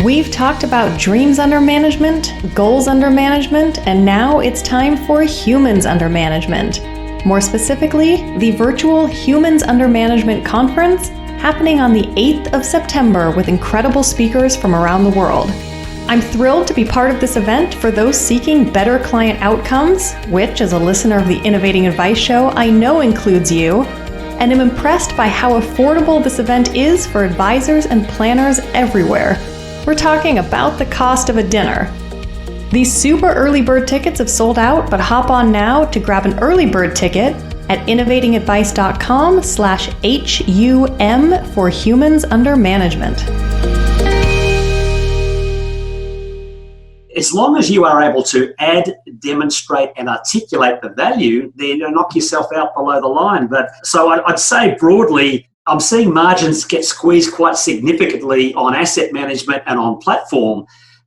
We've talked about dreams under management, goals under management, and now it's time for humans under management. More specifically, the virtual Humans Under Management Conference happening on the 8th of September with incredible speakers from around the world. I'm thrilled to be part of this event for those seeking better client outcomes, which, as a listener of the Innovating Advice Show, I know includes you, and am impressed by how affordable this event is for advisors and planners everywhere. We're talking about the cost of a dinner. These super early bird tickets have sold out, but hop on now to grab an early bird ticket at innovatingadvice.com/HUM for Humans Under Management. As long as you are able to add, demonstrate, and articulate the value, then you knock yourself out below the line. But so I'd say broadly, I'm seeing margins get squeezed quite significantly on asset management and on platform,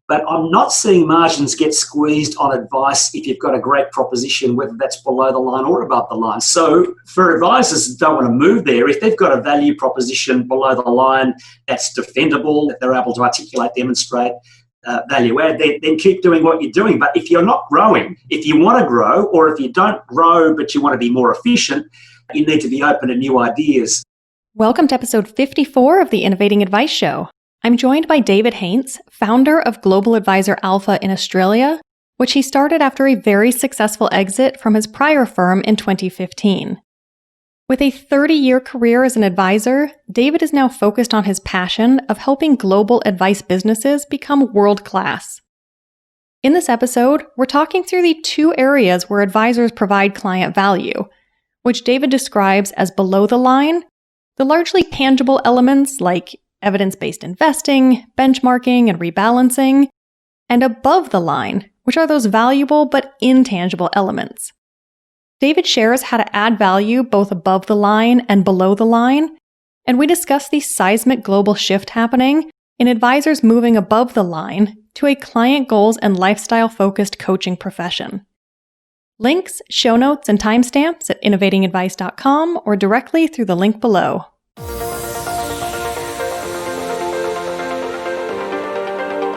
but I'm not seeing margins get squeezed on advice if you've got a great proposition, whether that's below the line or above the line. So for advisors that don't want to move there, if they've got a value proposition below the line that's defendable, that they're able to articulate, demonstrate, value add, then keep doing what you're doing. But if you're not growing, if you want to grow, or if you don't grow but you want to be more efficient, you need to be open to new ideas. Welcome to episode 54 of the Innovating Advice Show. I'm joined by David Haintz, founder of Global Advisor Alpha in Australia, which he started after a very successful exit from his prior firm in 2015. With a 30-year career as an advisor, David is now focused on his passion of helping global advice businesses become world-class. In this episode, we're talking through the two areas where advisors provide client value, which David describes as below the line, the largely tangible elements like evidence-based investing, benchmarking, and rebalancing, and above the line, which are those valuable but intangible elements. David shares how to add value both above the line and below the line, and we discuss the seismic global shift happening in advisors moving above the line to a client goals and lifestyle-focused coaching profession. Links, show notes, and timestamps at innovatingadvice.com or directly through the link below.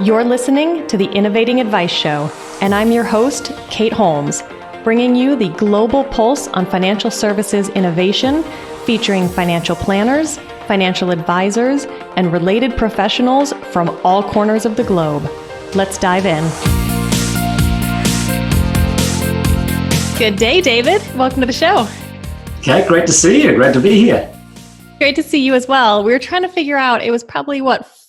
You're listening to the Innovating Advice Show, and I'm your host, Kate Holmes, bringing you the global pulse on financial services innovation, featuring financial planners, financial advisors, and related professionals from all corners of the globe. Let's dive in. Good day, David. Welcome to the show. Okay, great to see you. Great to be here. Great to see you as well. We were trying to figure out, it was probably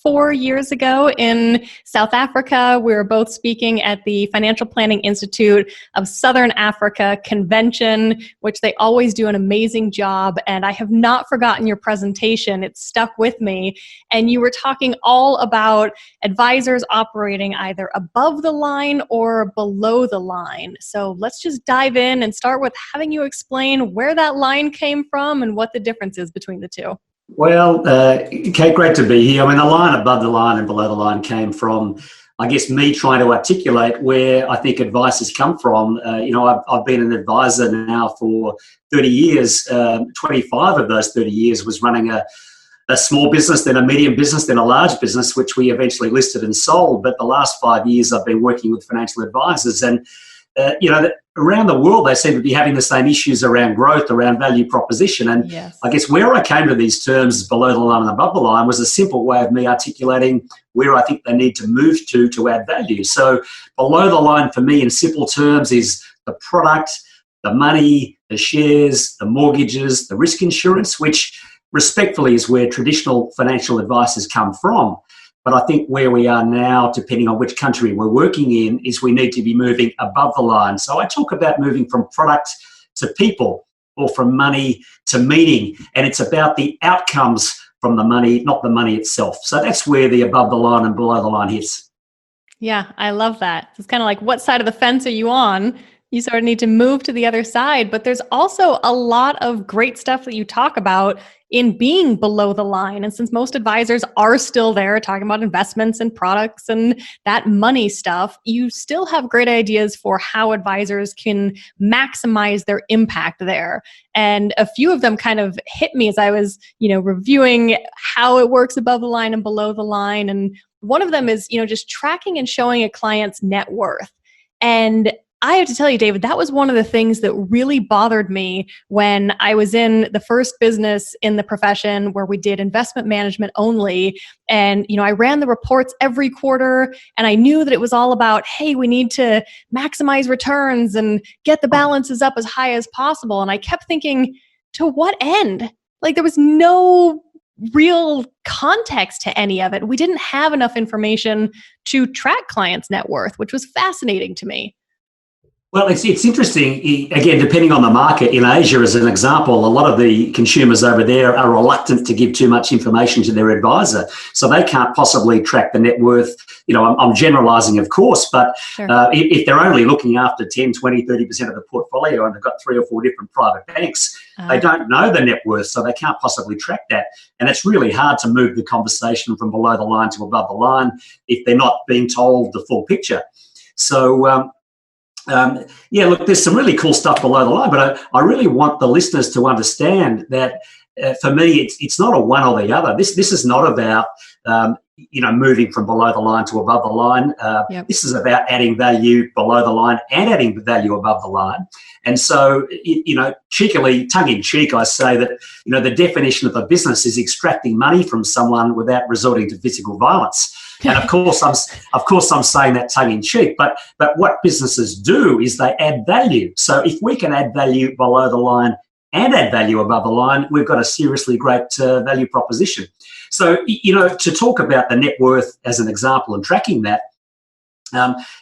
4 years ago in South Africa. We were both speaking at the Financial Planning Institute of Southern Africa convention, which they always do an amazing job. And I have not forgotten your presentation. It stuck with me. And you were talking all about advisors operating either above the line or below the line. So let's just dive in and start with having you explain where that line came from and what the difference is between the two. Well, Kate, great to be here. I mean, the line above the line and below the line came from, I guess, me trying to articulate where I think advice has come from. I've been an advisor now for 30 years. 25 of those 30 years was running a small business, then a medium business, then a large business, which we eventually listed and sold. But the last 5 years, I've been working with financial advisors. And around the world, they seem to be having the same issues around growth, around value proposition. And yes. I guess where I came to these terms below the line and above the line was a simple way of me articulating where I think they need to move to add value. So below the line for me in simple terms is the product, the money, the shares, the mortgages, the risk insurance, which respectfully is where traditional financial advice has come from. But I think where we are now, depending on which country we're working in, is we need to be moving above the line. So I talk about moving from product to people or from money to meaning. And it's about the outcomes from the money, not the money itself. So that's where the above the line and below the line hits. Yeah, I love that. It's kind of like, what side of the fence are you on? You sort of need to move to the other side. But there's also a lot of great stuff that you talk about in being below the line. And since most advisors are still there talking about investments and products and that money stuff, you still have great ideas for how advisors can maximize their impact there. And a few of them kind of hit me as I was, reviewing how it works above the line and below the line. And one of them is, just tracking and showing a client's net worth. And I have to tell you, David, that was one of the things that really bothered me when I was in the first business in the profession where we did investment management only. And, I ran the reports every quarter, and I knew that it was all about, hey, we need to maximize returns and get the balances up as high as possible. And I kept thinking, to what end? Like, there was no real context to any of it. We didn't have enough information to track clients' net worth, which was fascinating to me. Well, it's interesting, again, depending on the market. In Asia, as an example, a lot of the consumers over there are reluctant to give too much information to their advisor. So they can't possibly track the net worth. I'm generalizing, of course, but Sure. If they're only looking after 10, 20, 30% of the portfolio and they've got 3 or 4 different private banks, they don't know the net worth, so they can't possibly track that. And it's really hard to move the conversation from below the line to above the line if they're not being told the full picture. So, look, there's some really cool stuff below the line, but I really want the listeners to understand that for me, it's not a one or the other. This is not about moving from below the line to above the line. Yep. This is about adding value below the line and adding value above the line. And so, cheekily, tongue-in-cheek, I say that the definition of a business is extracting money from someone without resorting to physical violence. And of course, I'm saying that tongue-in-cheek. But what businesses do is they add value. So if we can add value below the line and add value above the line, we've got a seriously great value proposition. So to talk about the net worth as an example and tracking that,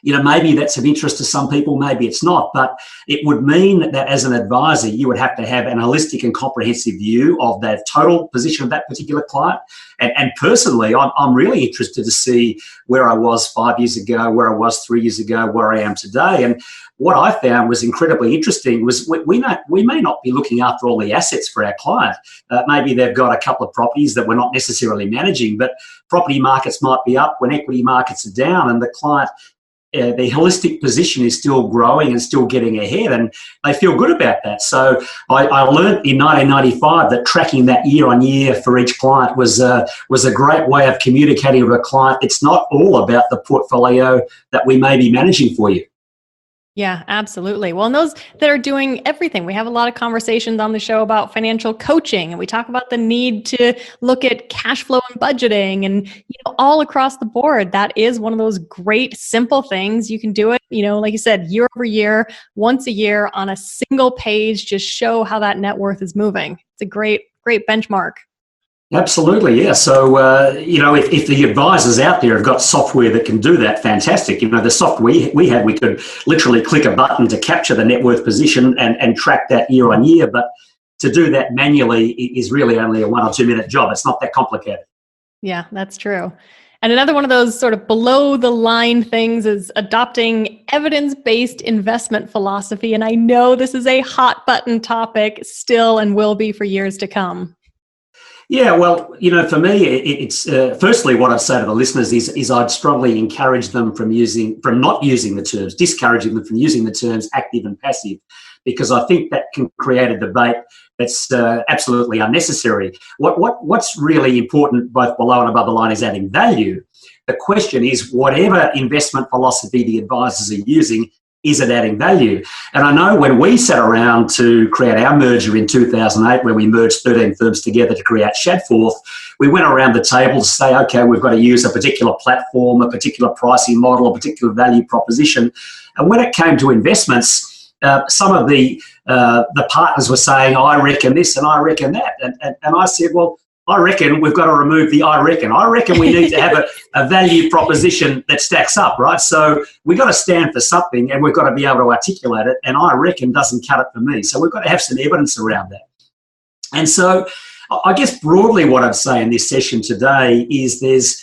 maybe that's of interest to some people, maybe it's not, but it would mean that as an advisor, you would have to have an holistic and comprehensive view of the total position of that particular client. And personally, I'm really interested to see where I was 5 years ago, where I was 3 years ago, where I am today. And what I found was incredibly interesting was we may not be looking after all the assets for our client. Maybe they've got a couple of properties that we're not necessarily managing, but property markets might be up when equity markets are down, and the client, the holistic position is still growing and still getting ahead, and they feel good about that. So I learned in 1995 that tracking that year on year for each client was a great way of communicating with a client. It's not all about the portfolio that we may be managing for you. Yeah, absolutely. Well, and those that are doing everything, we have a lot of conversations on the show about financial coaching, and we talk about the need to look at cash flow and budgeting, and all across the board. That is one of those great simple things. You can do it, like you said, year over year, once a year on a single page, just show how that net worth is moving. It's a great benchmark. Absolutely, yeah. So, if the advisors out there have got software that can do that, fantastic. The software we had, we could literally click a button to capture the net worth position and track that year on year. But to do that manually is really only a 1 or 2 minute job. It's not that complicated. Yeah, that's true. And another one of those sort of below the line things is adopting evidence-based investment philosophy. And I know this is a hot button topic still and will be for years to come. Yeah, well, for me, it's firstly what I'd say to the listeners is I'd strongly encourage them from not using the terms, discouraging them from using the terms active and passive, because I think that can create a debate that's absolutely unnecessary. What's really important, both below and above the line, is adding value. The question is, whatever investment philosophy the advisors are using, is it adding value? And I know when we sat around to create our merger in 2008, when we merged 13 firms together to create Shadforth, we went around the table to say, okay, we've got to use a particular platform, a particular pricing model, a particular value proposition. And when it came to investments, some of the partners were saying, I reckon this and I reckon that. And I said, well, I reckon we've got to remove the I reckon. I reckon we need to have a value proposition that stacks up, right? So we've got to stand for something and we've got to be able to articulate it. And I reckon doesn't cut it for me. So we've got to have some evidence around that. And so I guess broadly what I'd say in this session today is there's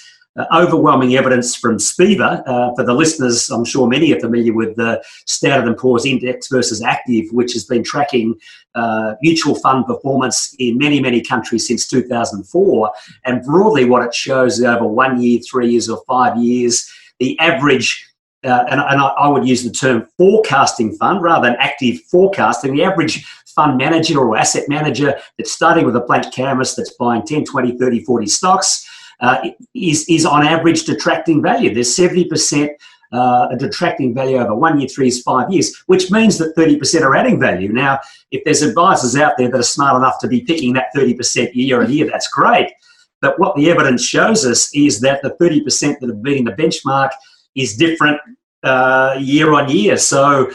overwhelming evidence from SPIVA. For the listeners, I'm sure many are familiar with the Standard & Poor's Index versus Active, which has been tracking mutual fund performance in many, many countries since 2004. And broadly what it shows is over 1 year, 3 years or 5 years, the average, and I would use the term forecasting fund rather than active forecasting, the average fund manager or asset manager that's starting with a blank canvas, that's buying 10, 20, 30, 40 stocks, is on average detracting value. There's 70% a detracting value over 1 year, 3 years, 5 years, which means that 30% are adding value. Now, if there's advisors out there that are smart enough to be picking that 30% year on year, that's great. But what the evidence shows us is that the 30% that have been the benchmark is different year on year. So,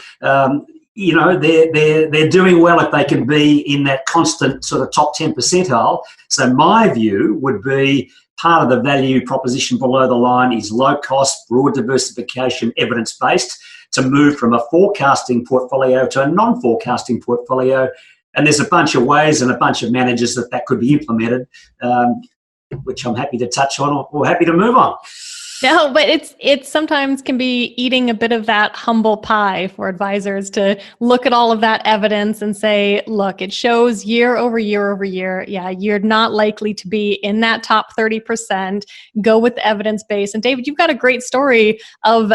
they're doing well if they can be in that constant sort of top 10 percentile. So my view would be part of the value proposition below the line is low cost, broad diversification, evidence-based, to move from a forecasting portfolio to a non-forecasting portfolio. And there's a bunch of ways and a bunch of managers that could be implemented, which I'm happy to touch on or happy to move on. No, but it's sometimes can be eating a bit of that humble pie for advisors to look at all of that evidence and say, look, it shows year over year over year. Yeah, you're not likely to be in that top 30%. Go with the evidence-based. And David, you've got a great story of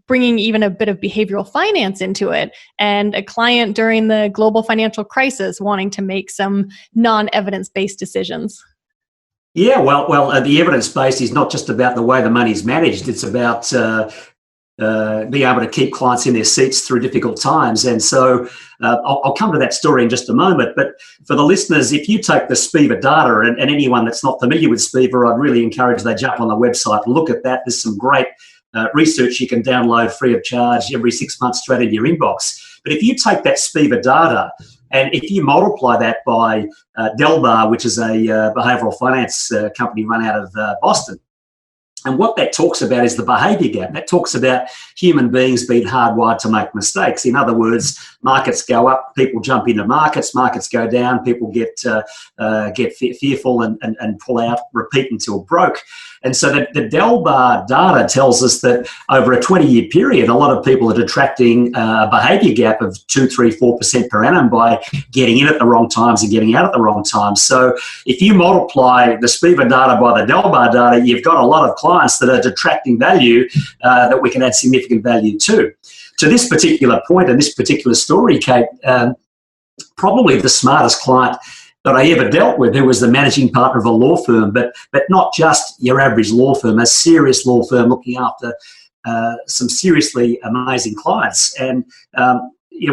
bringing even a bit of behavioral finance into it, and a client during the global financial crisis wanting to make some non-evidence-based decisions. Yeah, well, the evidence-based is not just about the way the money's managed. It's about being able to keep clients in their seats through difficult times. And so I'll come to that story in just a moment. But for the listeners, if you take the SPIVA data, and anyone that's not familiar with SPIVA, I'd really encourage they jump on the website and look at that. There's some great research you can download free of charge every 6 months straight into your inbox. But if you take that SPIVA data, and if you multiply that by Delbar, which is a behavioural finance company run out of Boston, and what that talks about is the behaviour gap. That talks about human beings being hardwired to make mistakes. In other words, markets go up, people jump into markets go down, people get fearful and pull out, repeat until broke. And so the Delbar data tells us that over a 20-year period, a lot of people are detracting a behaviour gap of 2, 3, 4% per annum by getting in at the wrong times and getting out at the wrong times. So if you multiply the SPIVA data by the Delbar data, you've got a lot of clients that are detracting value that we can add significant value to. To this particular point and this particular story, Kate, probably the smartest client that I ever dealt with, who was the managing partner of a law firm, but not just your average law firm, a serious law firm looking after some seriously amazing clients. And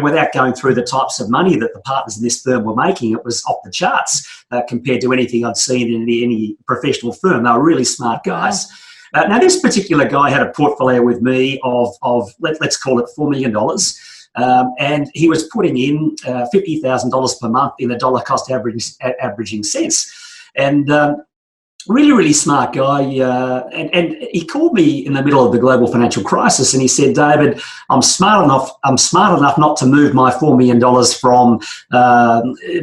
without going through the types of money that the partners in this firm were making, it was off the charts compared to anything I'd seen in any professional firm. They were really smart guys. Now, this particular guy had a portfolio with me of let's call it $4 million. And he was putting in $50,000 per month in a dollar cost averaging sense. And really, really smart guy. And he called me in the middle of the global financial crisis, and he said, David, I'm smart enough not to move my $4 million from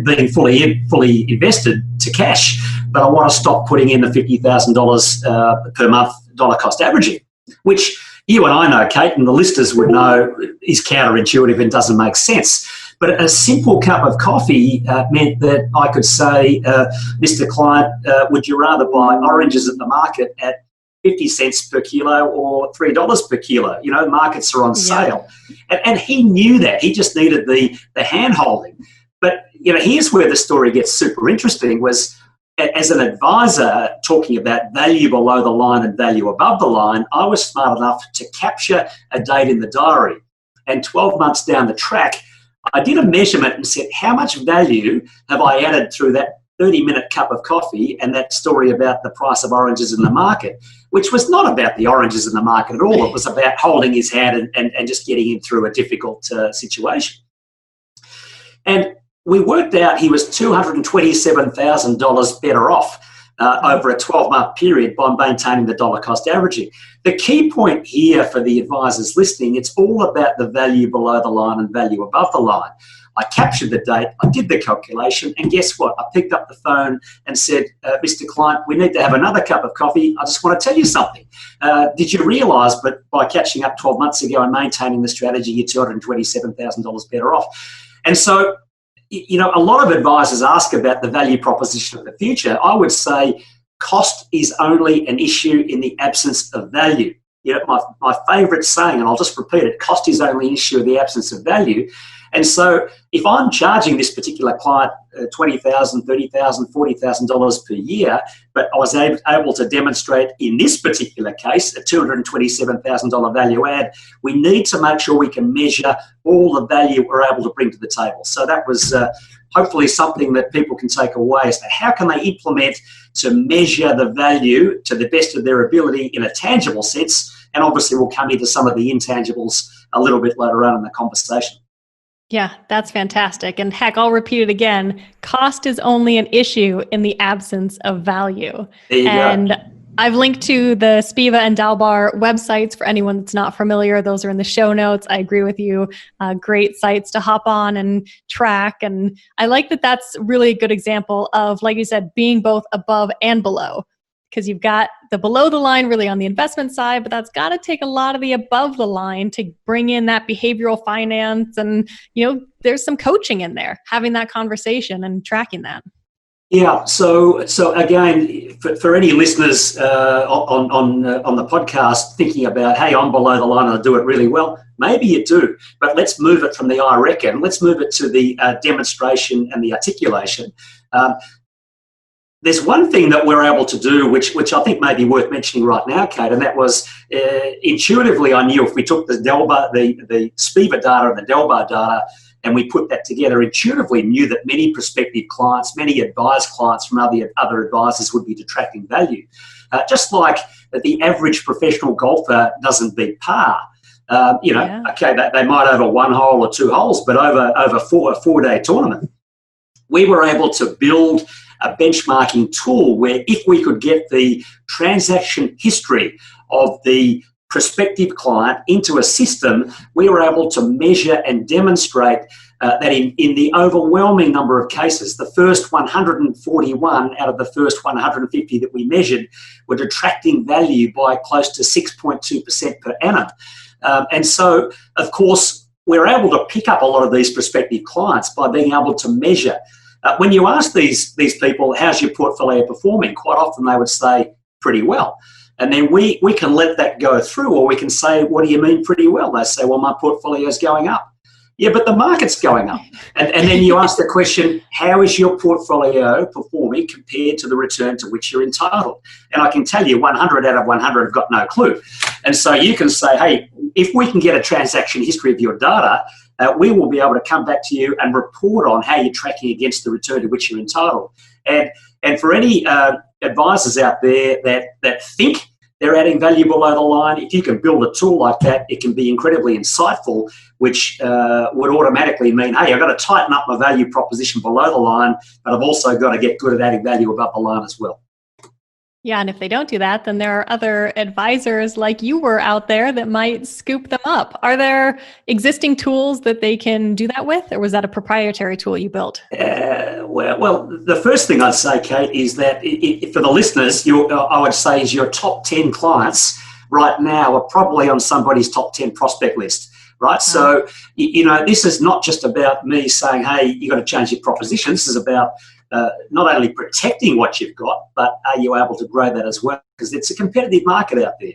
being fully invested to cash, but I want to stop putting in the $50,000 per month dollar cost averaging, which you and I know, Kate, and the listeners would know is counterintuitive and doesn't make sense. But a simple cup of coffee meant that I could say, Mr. Client, would you rather buy oranges at the market at 50 cents per kilo or $3 per kilo? Markets are on sale. And he knew that. He just needed the hand-holding. But, here's where the story gets super interesting was, as an advisor talking about value below the line and value above the line, I was smart enough to capture a date in the diary. And 12 months down the track, I did a measurement and said, how much value have I added through that 30-minute cup of coffee and that story about the price of oranges in the market, which was not about the oranges in the market at all. It was about holding his hand and just getting him through a difficult situation. And we worked out he was $227,000 better off over a 12-month period by maintaining the dollar cost averaging. The key point here for the advisors listening, it's all about the value below the line and value above the line. I captured the date, I did the calculation, and guess what? I picked up the phone and said, Mr. Client, we need to have another cup of coffee. I just want to tell you something. Did you realise that by catching up 12 months ago and maintaining the strategy, you're $227,000 better off? And so, a lot of advisors ask about the value proposition of the future. I would say cost is only an issue in the absence of value. My favourite saying, and I'll just repeat it, cost is only an issue in the absence of value. And so if I'm charging this particular client $20,000, $30,000, $40,000 per year, but I was able to demonstrate in this particular case a $227,000 value add, we need to make sure we can measure all the value we're able to bring to the table. So that was hopefully something that people can take away as to how can they implement to measure the value to the best of their ability in a tangible sense. And obviously we'll come into some of the intangibles a little bit later on in the conversation. Yeah, that's fantastic. And heck, I'll repeat it again. Cost is only an issue in the absence of value. There you go. I've linked to the Spiva and Dalbar websites for anyone that's not familiar. Those are in the show notes. I agree with you. Great sites to hop on and track. And I like that that's really a good example of, like you said, being both above and below. Because you've got the below the line really on the investment side, but that's got to take a lot of the above the line to bring in that behavioral finance. And, there's some coaching in there, having that conversation and tracking that. Yeah. So again, for any listeners on the podcast thinking about, hey, I'm below the line and I do it really well, maybe you do, but let's move it from the I reckon. Let's move it to the demonstration and the articulation. There's one thing that we're able to do, which I think may be worth mentioning right now, Kate, and that was intuitively I knew if we took the Spiva data and the Dalbar data and we put that together, intuitively knew that many prospective clients, many advised clients from other advisors would be detracting value. Just like the average professional golfer doesn't beat par. Okay, they might over one hole or two holes, but over a four-day tournament, we were able to build a benchmarking tool where if we could get the transaction history of the prospective client into a system, we were able to measure and demonstrate that in the overwhelming number of cases, the first 141 out of the first 150 that we measured were detracting value by close to 6.2% per annum. And so, of course, we're able to pick up a lot of these prospective clients by being able to measure. When you ask these people, how's your portfolio performing? Quite often they would say, pretty well. And then we can let that go through, or we can say, what do you mean pretty well? They say, well, my portfolio is going up. Yeah, but the market's going up. And then you ask the question, how is your portfolio performing compared to the return to which you're entitled? And I can tell you 100 out of 100 have got no clue. And so you can say, hey, if we can get a transaction history of your data, we will be able to come back to you and report on how you're tracking against the return to which you're entitled. And for any advisors out there that think they're adding value below the line, if you can build a tool like that, it can be incredibly insightful, which would automatically mean, hey, I've got to tighten up my value proposition below the line, but I've also got to get good at adding value above the line as well. Yeah, and if they don't do that, then there are other advisors like you were out there that might scoop them up. Are there existing tools that they can do that with, or was that a proprietary tool you built? Well, the first thing I'd say, Kate, is that for the listeners, I would say is your top 10 clients right now are probably on somebody's top 10 prospect list. Right. So, this is not just about me saying, hey, you've got to change your proposition. This is about not only protecting what you've got, but are you able to grow that as well? Because it's a competitive market out there.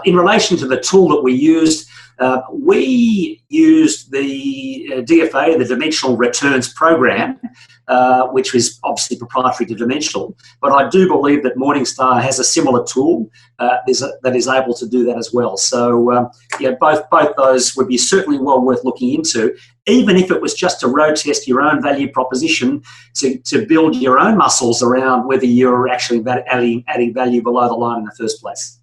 In relation to the tool that we used the DFA, the Dimensional Returns Program, which was obviously proprietary to Dimensional. But I do believe that Morningstar has a similar tool that is able to do that as well. So, both those would be certainly well worth looking into, even if it was just to road test your own value proposition to build your own muscles around whether you're actually adding value below the line in the first place.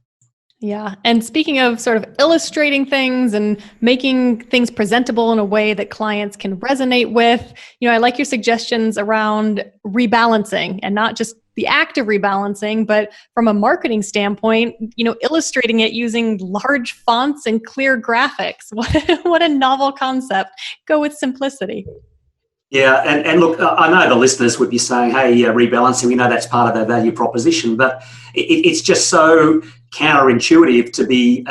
Yeah. And speaking of sort of illustrating things and making things presentable in a way that clients can resonate with, I like your suggestions around rebalancing, and not just the act of rebalancing, but from a marketing standpoint, illustrating it using large fonts and clear graphics. What a novel concept. Go with simplicity. Yeah, and look, I know the listeners would be saying, hey, rebalancing, we know that's part of their value proposition, but it's just so counterintuitive to be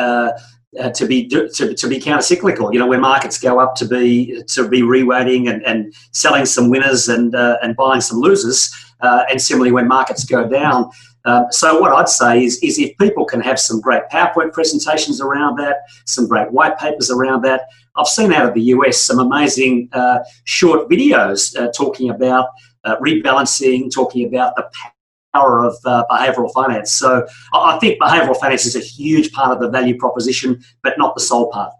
counter-cyclical. When markets go up, to be reweighting and selling some winners and buying some losers, and similarly when markets go down. So what I'd say is if people can have some great PowerPoint presentations around that, some great white papers around that, I've seen out of the US some amazing short videos talking about rebalancing, talking about the power of behavioural finance. So I think behavioural finance is a huge part of the value proposition, but not the sole part.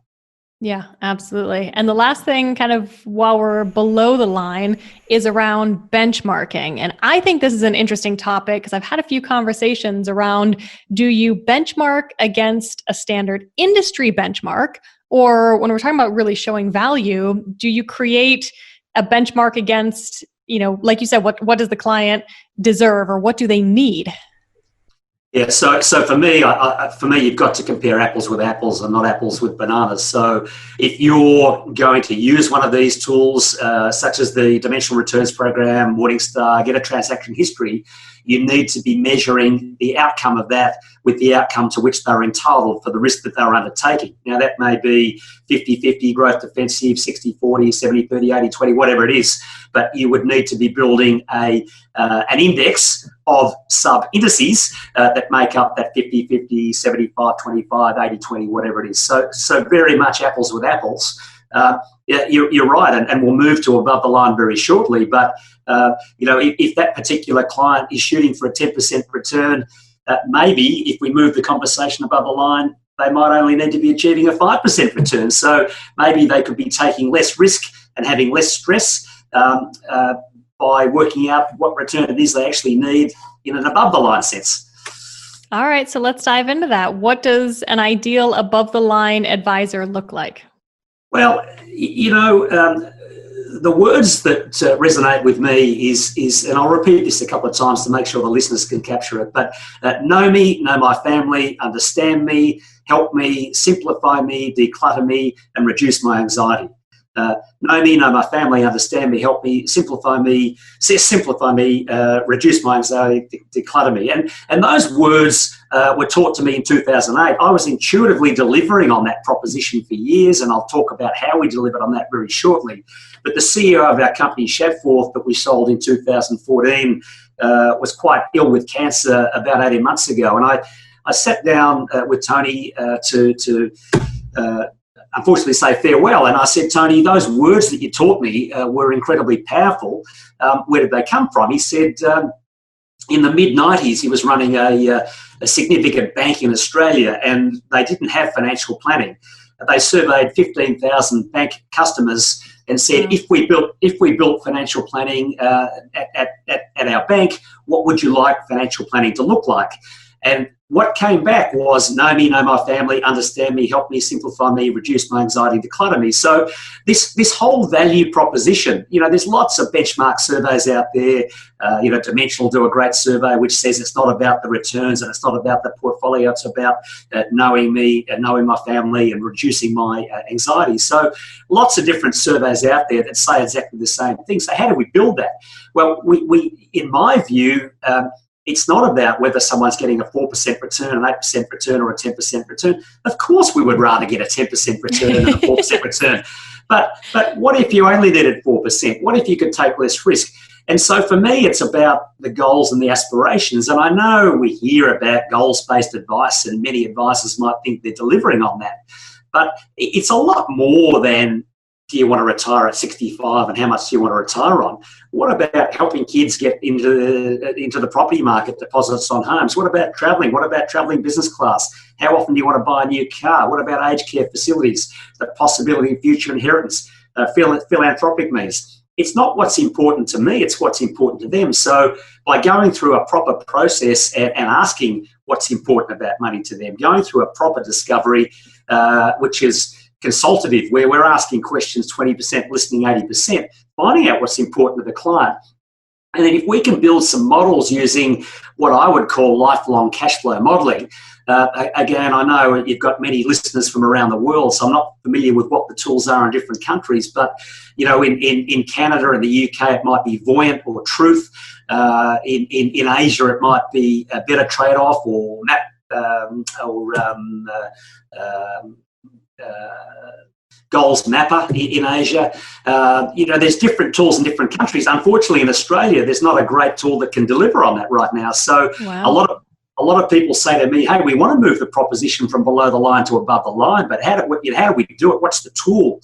Yeah, absolutely. And the last thing, kind of while we're below the line, is around benchmarking. And I think this is an interesting topic because I've had a few conversations around, do you benchmark against a standard industry benchmark? Or when we're talking about really showing value, do you create a benchmark against, like you said, what does the client deserve or what do they need? Yeah, so for me, you've got to compare apples with apples and not apples with bananas. So if you're going to use one of these tools, such as the Dimensional Returns Program, Morningstar, get a transaction history, you need to be measuring the outcome of that with the outcome to which they're entitled for the risk that they're undertaking. Now, that may be 50-50, growth defensive, 60-40, 70-30, 80-20, whatever it is. But you would need to be building an index of sub-indices that make up that 50-50, 75-25, 80-20, whatever it is. So very much apples with apples. Yeah, you're right, and we'll move to above the line very shortly. But if that particular client is shooting for a 10% return, maybe if we move the conversation above the line, they might only need to be achieving a 5% return. So maybe they could be taking less risk and having less stress by working out what return it is they actually need in an above the line sense. All right, so let's dive into that. What does an ideal above the line advisor look like? Well, the words that resonate with me is, and I'll repeat this a couple of times to make sure the listeners can capture it, but know me, know my family, understand me, help me, simplify me, declutter me, and reduce my anxiety. Know me, know my family, understand me, help me, simplify me, reduce my anxiety, declutter me. And those words were taught to me in 2008. I was intuitively delivering on that proposition for years, and I'll talk about how we delivered on that very shortly. But the CEO of our company, Shadforth, that we sold in 2014, was quite ill with cancer about 18 months ago. And I sat down with Tony to unfortunately say farewell. And I said, Tony, those words that you taught me were incredibly powerful. Where did they come from? He said, in the mid-90s, he was running a significant bank in Australia, and they didn't have financial planning. They surveyed 15,000 bank customers and said, if we built financial planning at our bank, what would you like financial planning to look like? And what came back was know me, know my family, understand me, help me, simplify me, reduce my anxiety, declutter me. So this whole value proposition, there's lots of benchmark surveys out there. Dimensional do a great survey which says it's not about the returns and it's not about the portfolio. It's about knowing me and knowing my family and reducing my anxiety. So lots of different surveys out there that say exactly the same thing. So how do we build that? Well, we in my view, it's not about whether someone's getting a 4% return, an 8% return, or a 10% return. Of course, we would rather get a 10% return than a 4% return. But what if you only needed 4%? What if you could take less risk? And so for me, it's about the goals and the aspirations. And I know we hear about goals-based advice, and many advisors might think they're delivering on that. But it's a lot more than, do you want to retire at 65 and how much do you want to retire on? What about helping kids get into the property market, deposits on homes? What about travelling? What about travelling business class? How often do you want to buy a new car? What about aged care facilities, the possibility of future inheritance, philanthropic means? It's not what's important to me, it's what's important to them. So by going through a proper process and asking what's important about money to them, going through a proper discovery, which is consultative, where we're asking questions 20%, listening 80%, finding out what's important to the client. And then if we can build some models using what I would call lifelong cash flow modelling, again, I know you've got many listeners from around the world, so I'm not familiar with what the tools are in different countries, but in Canada and the UK, it might be Voyant or Truth. In Asia, it might be a Better Trade-off or Map Goals Mapper in Asia. There's different tools in different countries. Unfortunately, in Australia, there's not a great tool that can deliver on that right now. So wow. a lot of people say to me, hey, we want to move the proposition from below the line to above the line, but how do we do it? What's the tool?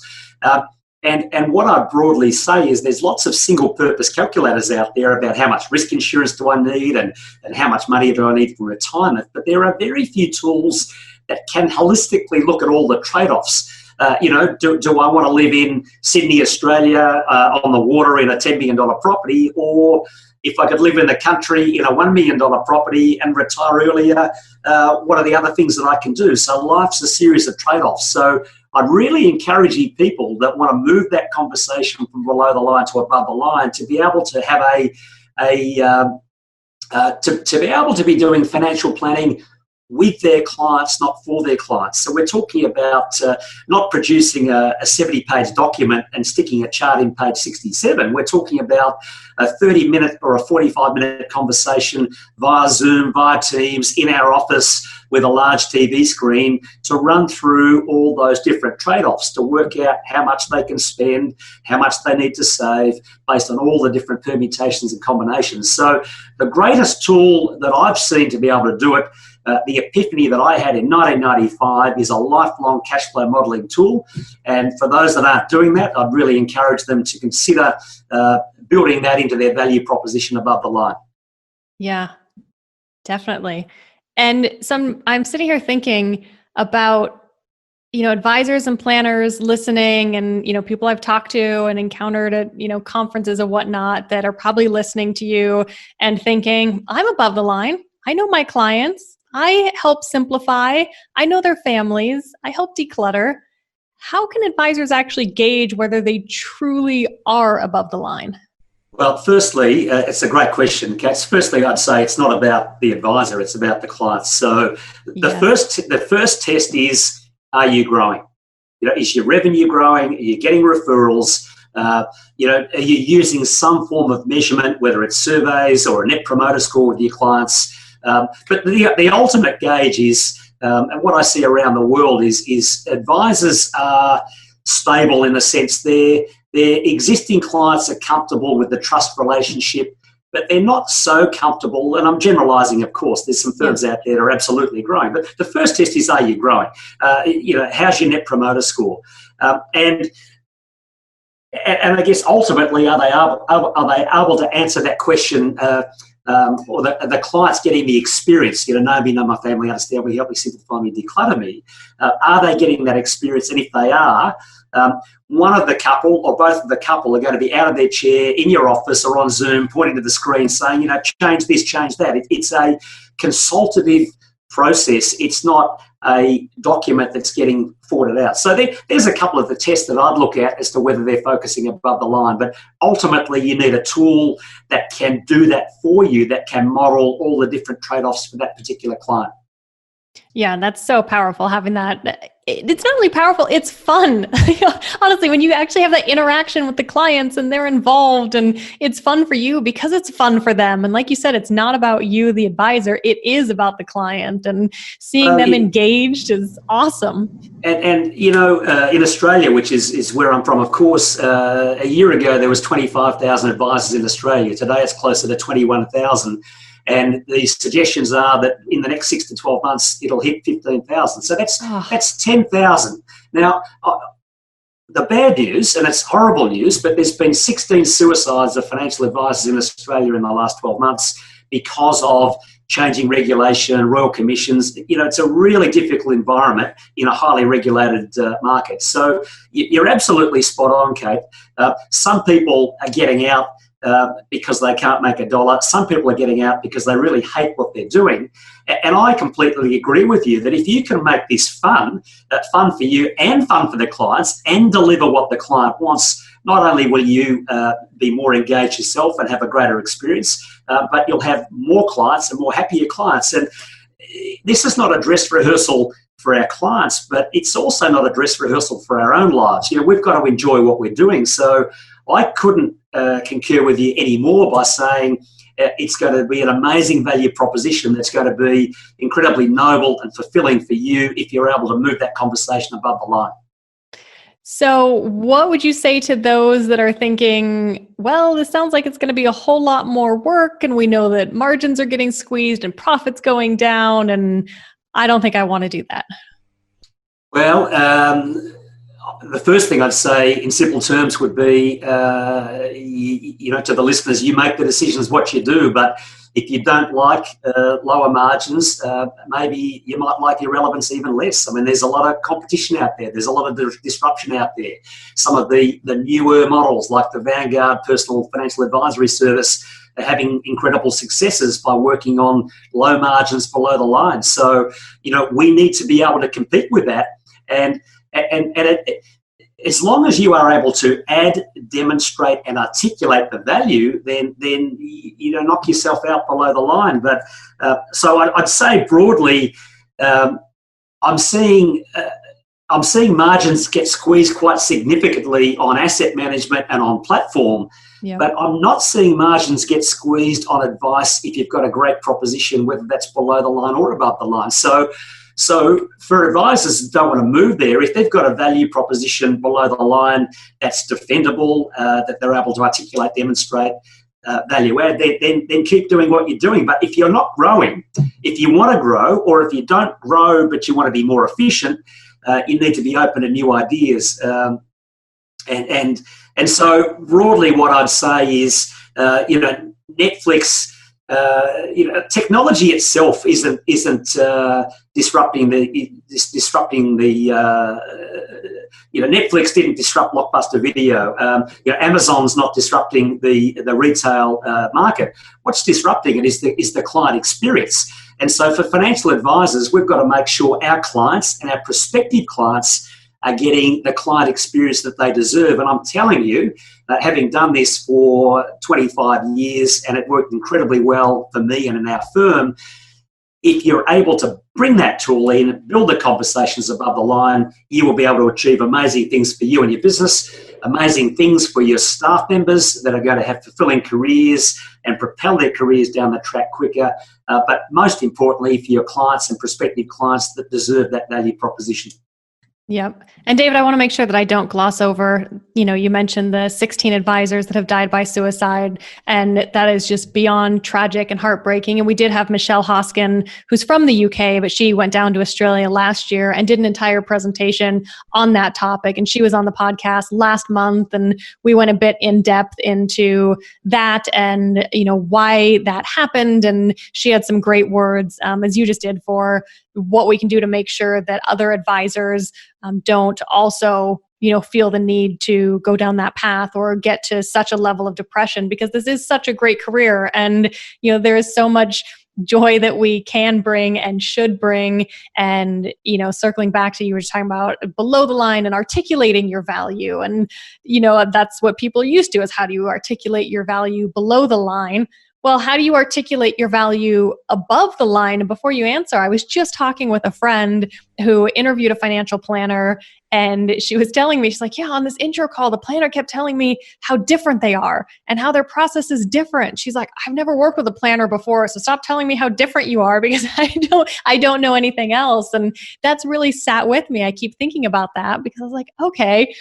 And what I broadly say is there's lots of single-purpose calculators out there about how much risk insurance do I need and how much money do I need for retirement, but there are very few tools that can holistically look at all the trade-offs. Do I want to live in Sydney, Australia, on the water in a $10 million property, or if I could live in the country in a $1 million property and retire earlier, what are the other things that I can do? So life's a series of trade-offs. So I'd really encourage people that want to move that conversation from below the line to above the line to be able to have to be able to be doing financial planning with their clients, not for their clients. So we're talking about not producing a 70-page document and sticking a chart in page 67. We're talking about a 30-minute or a 45-minute conversation via Zoom, via Teams, in our office with a large TV screen to run through all those different trade-offs to work out how much they can spend, how much they need to save based on all the different permutations and combinations. So the greatest tool that I've seen to be able to do it, the epiphany that I had in 1995, is a lifelong cash flow modelling tool. And for those that aren't doing that, I'd really encourage them to consider building that into their value proposition above the line. Yeah, definitely. And I'm sitting here thinking about, advisors and planners listening and, people I've talked to and encountered at, conferences and whatnot that are probably listening to you and thinking, I'm above the line. I know my clients. I help simplify. I know their families. I help declutter. How can advisors actually gauge whether they truly are above the line? Well, firstly, it's a great question, Kat. Firstly, I'd say it's not about the advisor, it's about the client. So the first test is, are you growing? Is your revenue growing? Are you getting referrals? Are you using some form of measurement, whether it's surveys or a net promoter score with your clients? But the ultimate gauge is, and what I see around the world is advisors are stable in the sense their existing clients are comfortable with the trust relationship, but they're not so comfortable, and I'm generalising, of course, there's some firms out there that are absolutely growing, but the first test is, are you growing? How's your net promoter score? And I guess ultimately, are they able to answer that question, or the client's getting the experience, know me, know my family, understand me, help me, simplify me, declutter me. Are they getting that experience? And if they are, one of the couple or both of the couple are going to be out of their chair in your office or on Zoom, pointing to the screen saying, change this, change that. It's a consultative process. It's not a document that's getting forwarded out. So there's a couple of the tests that I'd look at as to whether they're focusing above the line. But ultimately, you need a tool that can do that for you, that can model all the different trade-offs for that particular client. Yeah, that's so powerful having that. It's not only powerful, it's fun. Honestly, when you actually have that interaction with the clients and they're involved and it's fun for you because it's fun for them. And like you said, it's not about you, the advisor, it is about the client, and seeing them engaged is awesome. And in Australia, which is where I'm from, of course, a year ago, there was 25,000 advisors in Australia. Today, it's closer to 21,000. And the suggestions are that in the next 6 to 12 months, it'll hit 15,000. So that's 10,000. Now, the bad news, and it's horrible news, but there's been 16 suicides of financial advisors in Australia in the last 12 months because of changing regulation, royal commissions. It's a really difficult environment in a highly regulated market. So you're absolutely spot on, Kate. Some people are getting out because they can't make a dollar. Some people are getting out because they really hate what they're doing. And I completely agree with you that if you can make this fun for you and fun for the clients and deliver what the client wants, not only will you be more engaged yourself and have a greater experience, but you'll have more clients and more happier clients. And this is not a dress rehearsal for our clients, but it's also not a dress rehearsal for our own lives. We've got to enjoy what we're doing. So I couldn't concur with you anymore by saying it's going to be an amazing value proposition that's going to be incredibly noble and fulfilling for you if you're able to move that conversation above the line. So, what would you say to those that are thinking, well, this sounds like it's going to be a whole lot more work, and we know that margins are getting squeezed and profits going down, and I don't think I want to do that? Well, the first thing I'd say in simple terms would be, to the listeners, you make the decisions what you do, but if you don't like lower margins, maybe you might like irrelevance even less. I mean, there's a lot of competition out there. There's a lot of disruption out there. Some of the newer models like the Vanguard Personal Financial Advisory Service are having incredible successes by working on low margins below the line. So, we need to be able to compete with that. And as long as you are able to add, demonstrate, and articulate the value, then knock yourself out below the line. But so I'd say broadly, I'm seeing margins get squeezed quite significantly on asset management and on platform. Yep. But I'm not seeing margins get squeezed on advice if you've got a great proposition, whether that's below the line or above the line. So for advisors that don't want to move there, if they've got a value proposition below the line that's defendable, that they're able to articulate, demonstrate, value add, then keep doing what you're doing. But if you're not growing, if you want to grow, or if you don't grow but you want to be more efficient, you need to be open to new ideas. And so broadly, what I'd say is, Netflix. Technology itself isn't disrupting the. Netflix didn't disrupt Blockbuster Video. Amazon's not disrupting the retail market. What's disrupting it is the client experience. And so for financial advisors, we've got to make sure our clients and our prospective clients are getting the client experience that they deserve. And I'm telling you, having done this for 25 years, and it worked incredibly well for me and in our firm, if you're able to bring that tool in and build the conversations above the line, you will be able to achieve amazing things for you and your business, amazing things for your staff members that are going to have fulfilling careers and propel their careers down the track quicker. But most importantly, for your clients and prospective clients that deserve that value proposition. Yep. And David, I want to make sure that I don't gloss over, you mentioned the 16 advisors that have died by suicide, and that is just beyond tragic and heartbreaking. And we did have Michelle Hoskin, who's from the UK, but she went down to Australia last year and did an entire presentation on that topic. And she was on the podcast last month, and we went a bit in depth into that and, why that happened. And she had some great words, as you just did, for what we can do to make sure that other advisors don't also, feel the need to go down that path or get to such a level of depression, because this is such a great career. And, there is so much joy that we can bring and should bring. And, circling back to, you were just talking about below the line and articulating your value. And, that's what people are used to, is how do you articulate your value below the line? Well, how do you articulate your value above the line? And before you answer, I was just talking with a friend who interviewed a financial planner, and she was telling me, she's like, on this intro call, the planner kept telling me how different they are and how their process is different. She's like, I've never worked with a planner before, so stop telling me how different you are, because I don't know anything else. And that's really sat with me. I keep thinking about that, because I was like, okay,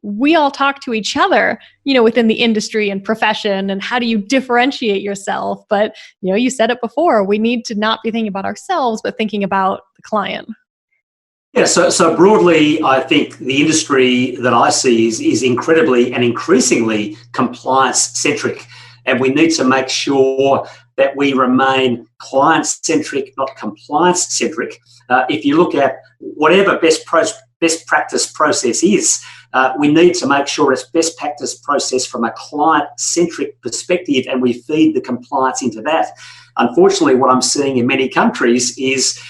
we all talk to each other, within the industry and profession, and how do you differentiate yourself? But, you said it before, we need to not be thinking about ourselves, but thinking about the client. Yeah, so broadly, I think the industry that I see is incredibly and increasingly compliance-centric. And we need to make sure that we remain client-centric, not compliance-centric. If you look at whatever best practice process is, we need to make sure it's best practice process from a client-centric perspective, and we feed the compliance into that. Unfortunately, what I'm seeing in many countries is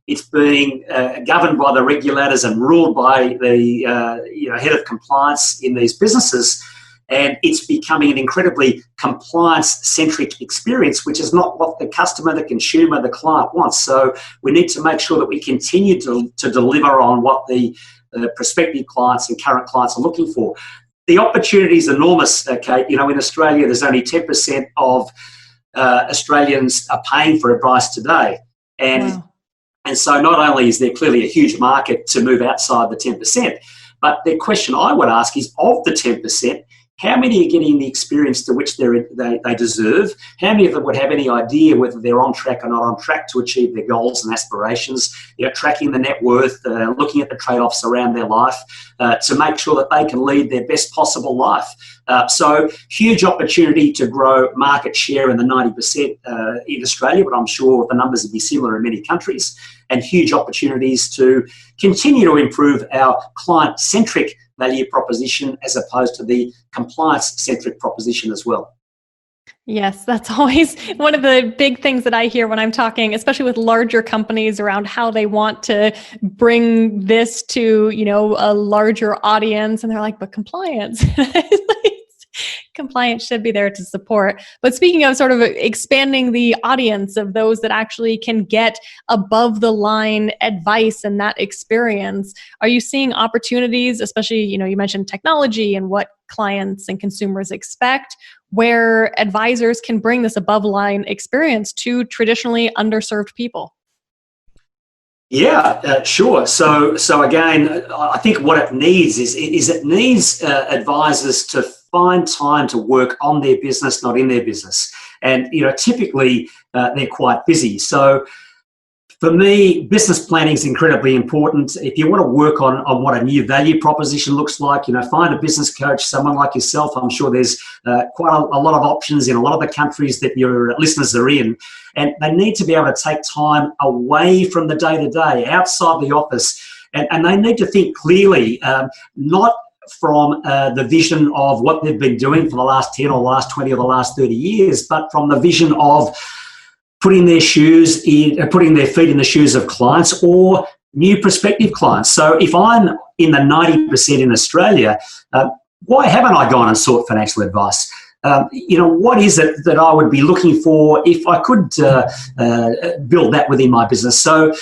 it's being governed by the regulators and ruled by the head of compliance in these businesses, and it's becoming an incredibly compliance-centric experience, which is not what the customer, the consumer, the client wants. So we need to make sure that we continue to deliver on what the prospective clients and current clients are looking for. The opportunity is enormous, Kate. In Australia, there's only 10% of Australians are paying for advice today. And, wow. and so not only is there clearly a huge market to move outside the 10%, But the question I would ask is, of the 10%, how many are getting the experience to which they deserve? How many of them would have any idea whether they're on track or not on track to achieve their goals and aspirations? Tracking the net worth, looking at the trade-offs around their life to make sure that they can lead their best possible life. So huge opportunity to grow market share in the 90% in Australia, but I'm sure the numbers would be similar in many countries, and huge opportunities to continue to improve our client-centric value proposition as opposed to the compliance-centric proposition as well. Yes, that's always one of the big things that I hear when I'm talking, especially with larger companies, around how they want to bring this to, a larger audience. And they're like, but compliance. Compliance should be there to support. But speaking of sort of expanding the audience of those that actually can get above the line advice and that experience, are you seeing opportunities, especially, you mentioned technology and what clients and consumers expect, where advisors can bring this above line experience to traditionally underserved people? Yeah, sure. So again, I think what it needs is it needs advisors to find time to work on their business, not in their business. And typically they're quite busy. So for me, business planning is incredibly important. If you want to work on what a new value proposition looks like, find a business coach, someone like yourself. I'm sure there's quite a lot of options in a lot of the countries that your listeners are in. And they need to be able to take time away from the day-to-day, outside the office. And they need to think clearly, not from the vision of what they've been doing for the last 10 or the last 20 or the last 30 years, but from the vision of putting their feet in the shoes of clients or new prospective clients. So if I'm in the 90% in Australia, why haven't I gone and sought financial advice? What is it that I would be looking for if I could build that within my business? So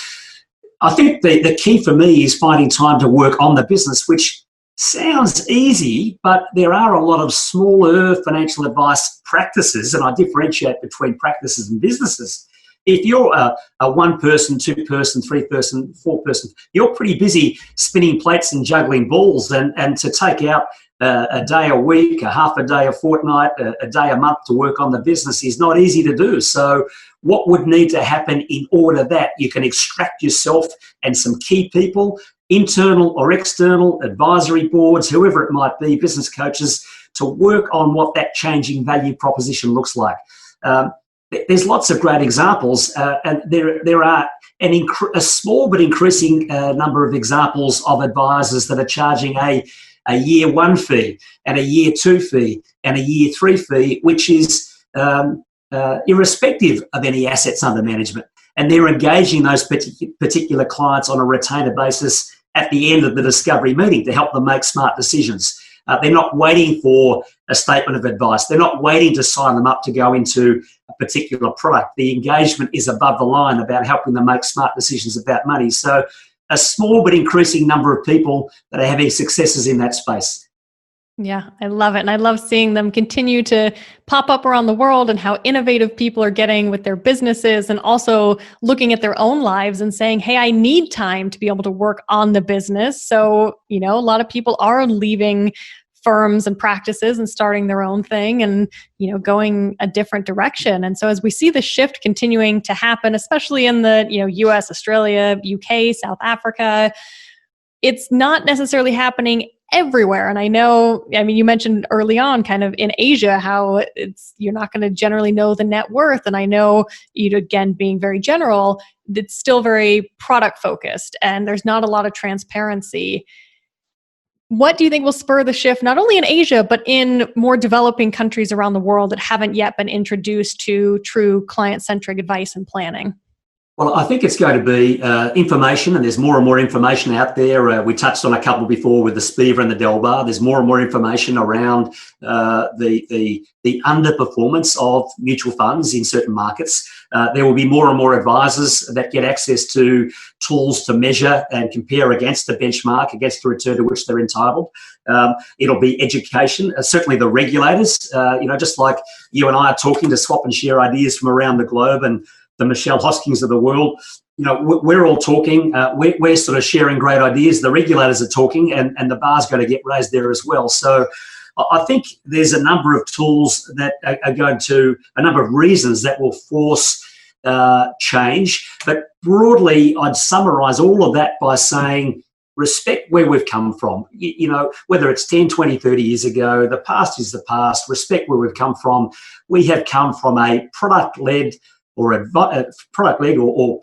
I think the key for me is finding time to work on the business, which sounds easy, but there are a lot of smaller financial advice practices, and I differentiate between practices and businesses. If you're a one-person, two-person, three-person, four-person, you're pretty busy spinning plates and juggling balls, and to take out a day a week, a half a day a fortnight, a day a month to work on the business is not easy to do. So what would need to happen in order that you can extract yourself and some key people, internal or external, advisory boards, whoever it might be, business coaches, to work on what that changing value proposition looks like. There's lots of great examples, and there are a small but increasing number of examples of advisors that are charging a year one fee and a year two fee and a year three fee, which is irrespective of any assets under management. And they're engaging those particular clients on a retainer basis at the end of the discovery meeting to help them make smart decisions. They're not waiting for a statement of advice. They're not waiting to sign them up to go into a particular product. The engagement is above the line about helping them make smart decisions about money. So a small but increasing number of people that are having successes in that space. Yeah, I love it. And I love seeing them continue to pop up around the world and how innovative people are getting with their businesses, and also looking at their own lives and saying, hey, I need time to be able to work on the business. So, a lot of people are leaving firms and practices and starting their own thing and, going a different direction. And so as we see the shift continuing to happen, especially in the, US, Australia, UK, South Africa, it's not necessarily happening everywhere. And I know, you mentioned early on kind of in Asia, how you're not going to generally know the net worth. And I know, again, being very general, it's still very product focused and there's not a lot of transparency. What do you think will spur the shift, not only in Asia, but in more developing countries around the world that haven't yet been introduced to true client-centric advice and planning? Well, I think it's going to be information, and there's more and more information out there. We touched on a couple before with the Spiva and the Delbar. There's more and more information around the underperformance of mutual funds in certain markets. There will be more and more advisors that get access to tools to measure and compare against the benchmark, against the return to which they're entitled. It'll be education, certainly the regulators, just like you and I are talking to swap and share ideas from around the globe, and the Michelle Hoskings of the world. We're all talking. We're sort of sharing great ideas. The regulators are talking, and the bar's got to get raised there as well. So I think there's a number of tools that are going to, a number of reasons that will force change. But broadly, I'd summarise all of that by saying, respect where we've come from. Whether it's 10, 20, 30 years ago, the past is the past. Respect where we've come from. We have come from a product-led or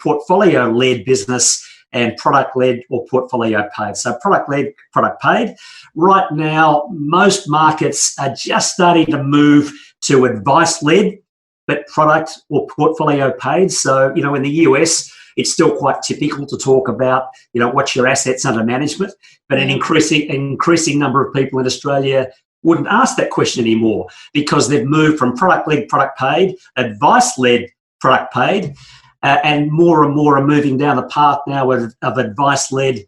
portfolio-led business, and product-led or portfolio-paid. So product-led, product-paid. Right now, most markets are just starting to move to advice-led, but product or portfolio-paid. So, in the US, it's still quite typical to talk about, what's your assets under management, but an increasing number of people in Australia wouldn't ask that question anymore because they've moved from product-led, product-paid, advice-led, product-paid, and more are moving down the path now of advice-led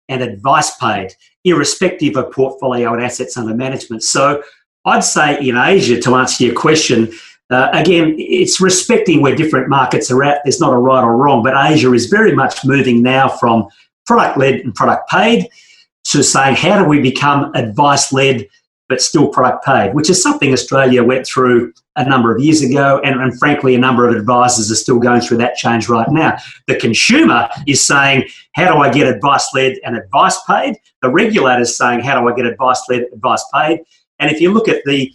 and advice-paid, irrespective of portfolio and assets under management. So I'd say in Asia, to answer your question, again, it's respecting where different markets are at. There's not a right or wrong, but Asia is very much moving now from product-led and product-paid to saying, how do we become advice-led but still product-paid, which is something Australia went through a number of years ago, and frankly, a number of advisors are still going through that change right now. The consumer is saying, how do I get advice-led and advice-paid? The regulator's saying, how do I get advice-led, advice-paid? And if you look at the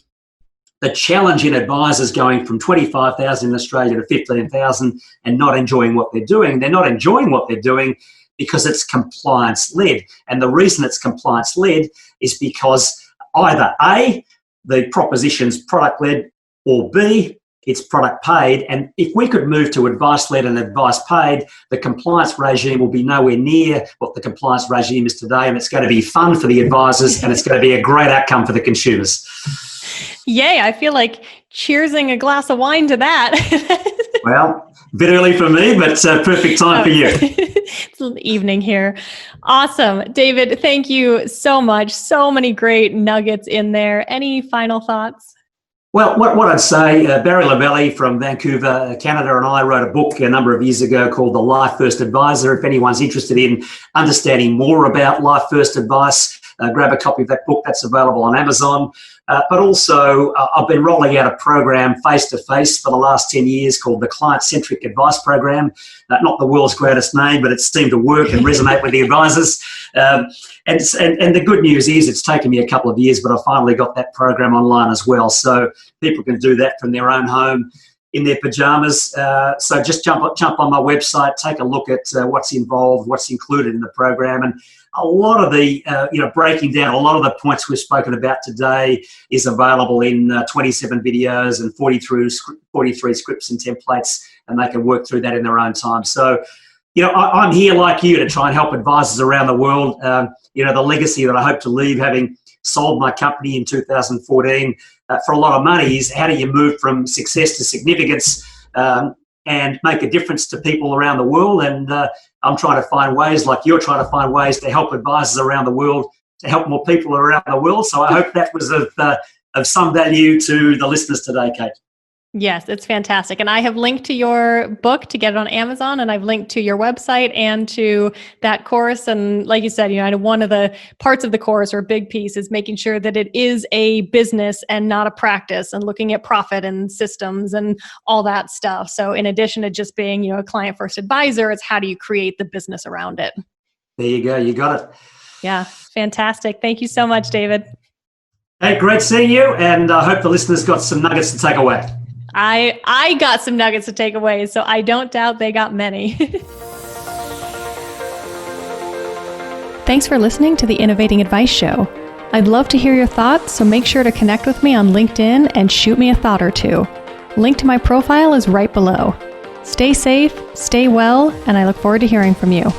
challenge in advisors going from 25,000 in Australia to 15,000 and not enjoying what they're doing, they're not enjoying what they're doing because it's compliance-led. And the reason it's compliance-led is because either A, the proposition's product-led, or B, it's product-paid. And if we could move to advice-led and advice-paid, the compliance regime will be nowhere near what the compliance regime is today, and it's going to be fun for the advisors and it's going to be a great outcome for the consumers. Yay, I feel like cheersing a glass of wine to that. Well, a bit early for me, but perfect time for you. It's an evening here. Awesome. David, thank you so much. So many great nuggets in there. Any final thoughts? Well, what I'd say, Barry Lavelli from Vancouver, Canada, and I wrote a book a number of years ago called The Life First Advisor. If anyone's interested in understanding more about Life First Advice, grab a copy of that book. That's available on Amazon. But also, I've been rolling out a program face-to-face for the last 10 years called the Client-Centric Advice Program. Not the world's greatest name, but it seemed to work and resonate with the advisors. And the good news is it's taken me a couple of years, but I finally got that program online as well. So people can do that from their own home in their pajamas. So just jump on my website, take a look at what's involved, what's included in the program. And a lot of the, breaking down a lot of the points we've spoken about today is available in 27 videos and 43 scripts and templates, and they can work through that in their own time. So, I'm here like you to try and help advisors around the world. The legacy that I hope to leave, having sold my company in 2014 for a lot of money, is how do you move from success to significance and make a difference to people around the world. And I'm trying to find ways, like you're trying to find ways, to help advisors around the world, to help more people around the world. So I hope that was of some value to the listeners today, Kate. Yes, it's fantastic. And I have linked to your book to get it on Amazon, and I've linked to your website and to that course. And like you said, I know one of the parts of the course, or a big piece, is making sure that it is a business and not a practice, and looking at profit and systems and all that stuff. So in addition to just being, a client first advisor, it's how do you create the business around it? There you go. You got it. Yeah, fantastic. Thank you so much, David. Hey, great seeing you. And I hope the listeners got some nuggets to take away. I got some nuggets to take away, so I don't doubt they got many. Thanks for listening to the Innovating Advice Show. I'd love to hear your thoughts, so make sure to connect with me on LinkedIn and shoot me a thought or two. Link to my profile is right below. Stay safe, stay well, and I look forward to hearing from you.